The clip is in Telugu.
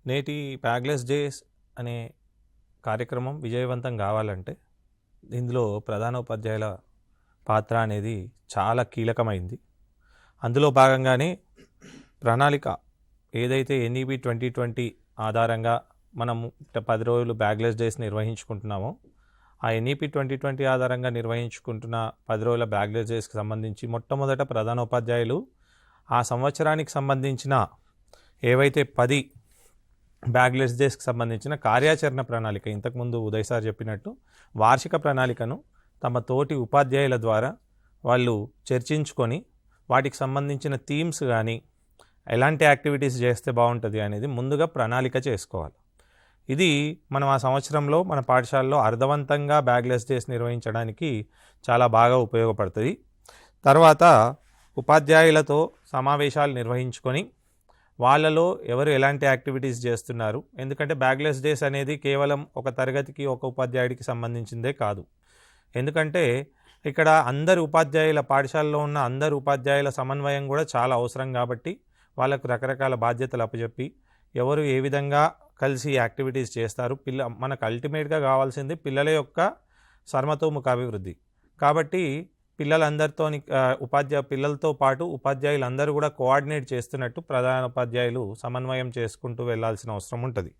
నేటి బ్యాగ్లెస్ డేస్ అనే కార్యక్రమం విజయవంతం కావాలంటే ఇందులో ప్రధానోపాధ్యాయుల పాత్ర అనేది చాలా కీలకమైంది. అందులో భాగంగానే ప్రణాళిక ఏదైతే NEP 2020 ఆధారంగా మనం 10 రోజులు బ్యాగ్లెస్ డేస్ నిర్వహించుకుంటున్నామో, ఆ NEP 2020 ఆధారంగా నిర్వహించుకుంటున్న 10 రోజుల బ్యాగ్లెస్ డేస్కి సంబంధించి మొట్టమొదట ప్రధానోపాధ్యాయులు ఆ సంవత్సరానికి సంబంధించిన ఏవైతే 10 బ్యాగ్లెస్ డేస్కి సంబంధించిన కార్యాచరణ ప్రణాళిక, ఇంతకుముందు ఉదయ్ సార్ చెప్పినట్టు వార్షిక ప్రణాళికను తమ తోటి ఉపాధ్యాయుల ద్వారా వాళ్ళు చర్చించుకొని వాటికి సంబంధించిన థీమ్స్ కానీ ఎలాంటి యాక్టివిటీస్ చేస్తే బాగుంటుంది అనేది ముందుగా ప్రణాళిక చేసుకోవాలి. ఇది మనం ఆ సంవత్సరంలో మన పాఠశాలలో అర్థవంతంగా బ్యాగ్లెస్ డేస్ నిర్వహించడానికి చాలా బాగా ఉపయోగపడుతుంది. తర్వాత ఉపాధ్యాయులతో సమావేశాలు నిర్వహించుకొని వాళ్ళలో ఎవరు ఎలాంటి యాక్టివిటీస్ చేస్తున్నారు, ఎందుకంటే బ్యాగ్లెస్ డేస్ అనేది కేవలం ఒక తరగతికి ఒక ఉపాధ్యాయుడికి సంబంధించిందే కాదు. ఎందుకంటే ఇక్కడ అందరు ఉపాధ్యాయుల పాఠశాలలో ఉన్న అందరు ఉపాధ్యాయుల సమన్వయం కూడా చాలా అవసరం. కాబట్టి వాళ్ళకు రకరకాల బాధ్యతలు అప్పచెప్పి ఎవరు ఏ విధంగా కలిసి యాక్టివిటీస్ చేస్తారు, మనకు అల్టిమేట్గా కావాల్సింది పిల్లల యొక్క సర్వతోముఖ అభివృద్ధి. కాబట్టి పిల్లలతో పాటు ఉపాధ్యాయులందరూ కూడా కోఆర్డినేట్ చేస్తున్నట్టు ప్రధానోపాధ్యాయులు సమన్వయం చేసుకుంటూ వెళ్లాల్సిన అవసరం ఉంటుంది.